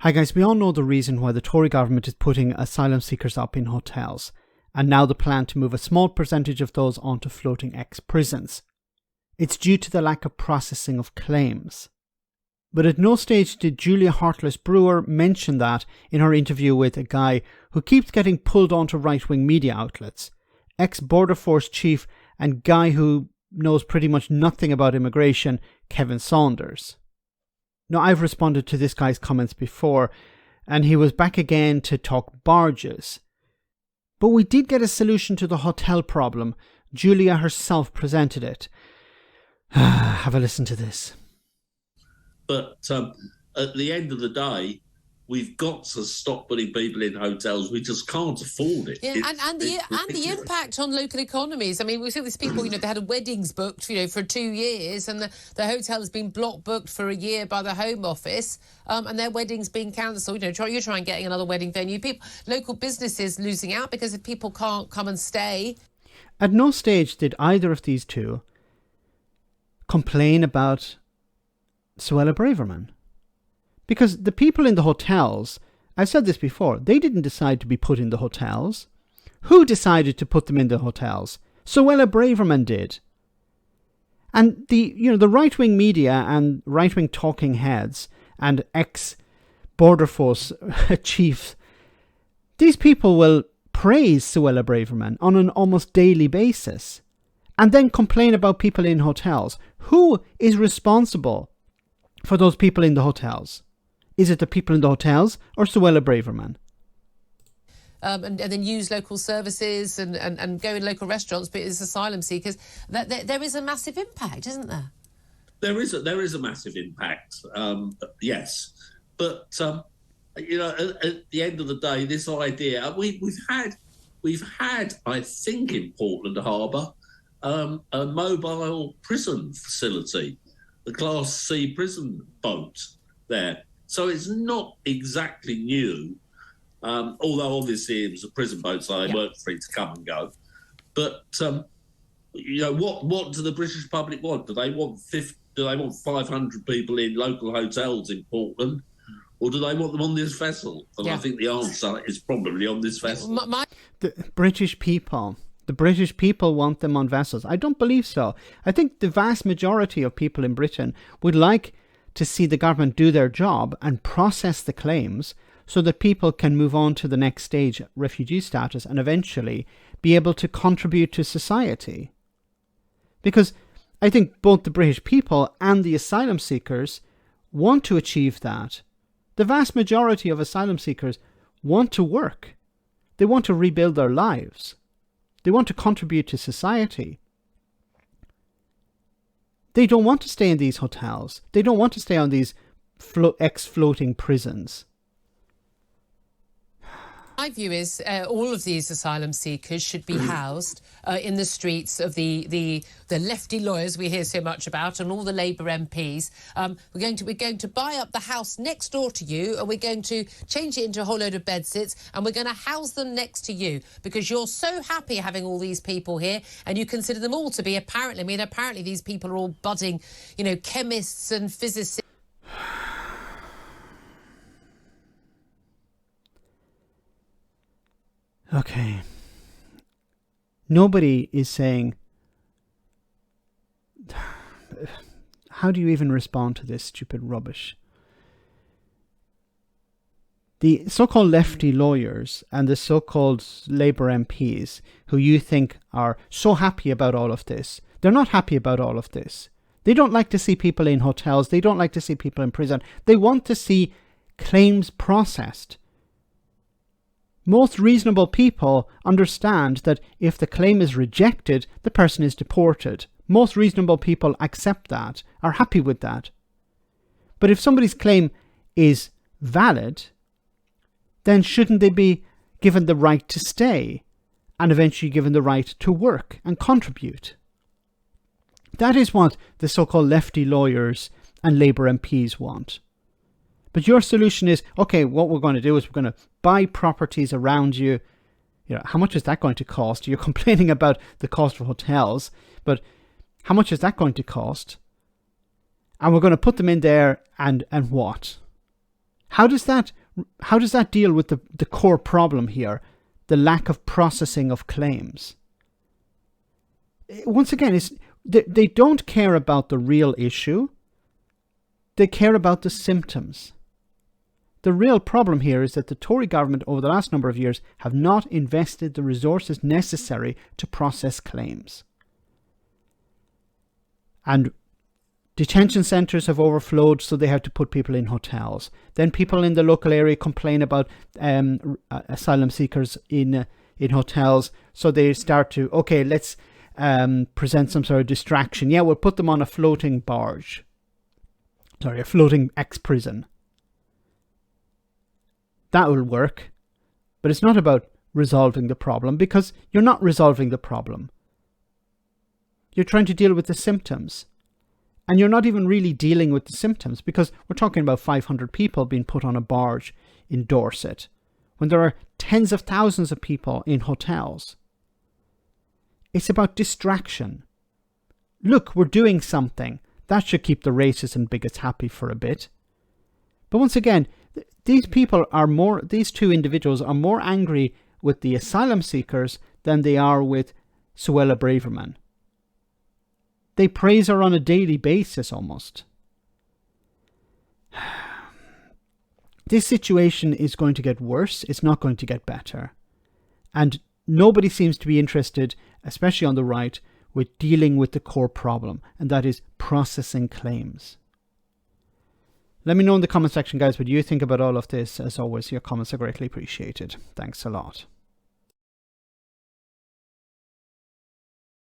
Hi guys, we all know the reason why the Tory government is putting asylum seekers up in hotels, and now the plan to move a small percentage of those onto floating ex-prisons. It's due to the lack of processing of claims. But at no stage did Julia Hartley-Brewer mention that in her interview with a guy who keeps getting pulled onto right-wing media outlets, ex-Border Force chief and guy who knows pretty much nothing about immigration, Kevin Saunders. Now, I've responded to this guy's comments before, and he was back again to talk barges. But we did get a solution to the hotel problem. Julia herself presented it. Have a listen to this. But at the end of the day, we've got to stop putting people in hotels. We just can't afford it. Yeah, and the impact on local economies. I mean, we see these people, they had weddings booked, for 2 years, and the hotel has been block booked for a year by the Home Office, and their wedding's been cancelled. You try and getting another wedding venue. Local businesses losing out because if people can't come and stay. At no stage did either of these two complain about Suella Braverman. Because the people in the hotels, I've said this before, they didn't decide to be put in the hotels. Who decided to put them in the hotels? Suella Braverman did. And the right-wing media and right-wing talking heads and ex-Border Force chiefs, these people will praise Suella Braverman on an almost daily basis and then complain about people in hotels. Who is responsible for those people in the hotels? Is it the people in the hotels or Suella Braverman? And then use local services and go in local restaurants, but it's asylum seekers. There is a massive impact, isn't there? There is a massive impact, yes. But, at the end of the day, this idea, we've had, I think, in Portland Harbour, a mobile prison facility, the Class C prison boat there. So it's not exactly new, although obviously it was a prison boat, so they weren't free to come and go. But what do the British public want? Do they want 500 people in local hotels in Portland, or do they want them on this vessel? And I think the answer is probably on this vessel. The British people want them on vessels. I don't believe so. I think the vast majority of people in Britain would like to see the government do their job and process the claims so that people can move on to the next stage, refugee status, and eventually be able to contribute to society. Because I think both the British people and the asylum seekers want to achieve that. The vast majority of asylum seekers want to work. They want to rebuild their lives. They want to contribute to society. They don't want to stay in these hotels. They don't want to stay on these ex-floating prisons. My view is all of these asylum seekers should be housed in the streets of the lefty lawyers we hear so much about and all the Labour MPs. We're going to buy up the house next door to you, and we're going to change it into a whole load of bedsits, and we're going to house them next to you because you're so happy having all these people here, and you consider them all to be apparently these people are all budding, chemists and physicists. Okay. Nobody is saying, how do you even respond to this stupid rubbish? The so-called lefty lawyers and the so-called Labour MPs who you think are so happy about all of this, they're not happy about all of this. They don't like to see people in hotels. They don't like to see people in prison. They want to see claims processed. Most reasonable people understand that if the claim is rejected, the person is deported. Most reasonable people accept that, are happy with that. But if somebody's claim is valid, then shouldn't they be given the right to stay and eventually given the right to work and contribute? That is what the so-called lefty lawyers and Labour MPs want. But your solution is, okay, what we're going to do is we're going to buy properties around you. How much is that going to cost? You're complaining about the cost of hotels, but how much is that going to cost? And we're going to put them in there and what? How does that deal with the core problem here, the lack of processing of claims? Once again, they don't care about the real issue. They care about the symptoms. The real problem here is that the Tory government over the last number of years have not invested the resources necessary to process claims. And detention centres have overflowed, so they have to put people in hotels. Then people in the local area complain about asylum seekers in hotels, so they start to, okay, let's present some sort of distraction. Yeah, we'll put them on a floating barge. Sorry, a floating ex-prison. That will work. But it's not about resolving the problem, because you're not resolving the problem. You're trying to deal with the symptoms. And you're not even really dealing with the symptoms, because we're talking about 500 people being put on a barge in Dorset, when there are tens of thousands of people in hotels. It's about distraction. Look, we're doing something. That should keep the racists and bigots happy for a bit. But once again, these two individuals are more angry with the asylum seekers than they are with Suella Braverman. They praise her on a daily basis almost. This situation is going to get worse. It's not going to get better. And nobody seems to be interested, especially on the right, with dealing with the core problem, and that is processing claims. Let me know in the comment section, guys, what you think about all of this. As always, your comments are greatly appreciated. Thanks a lot.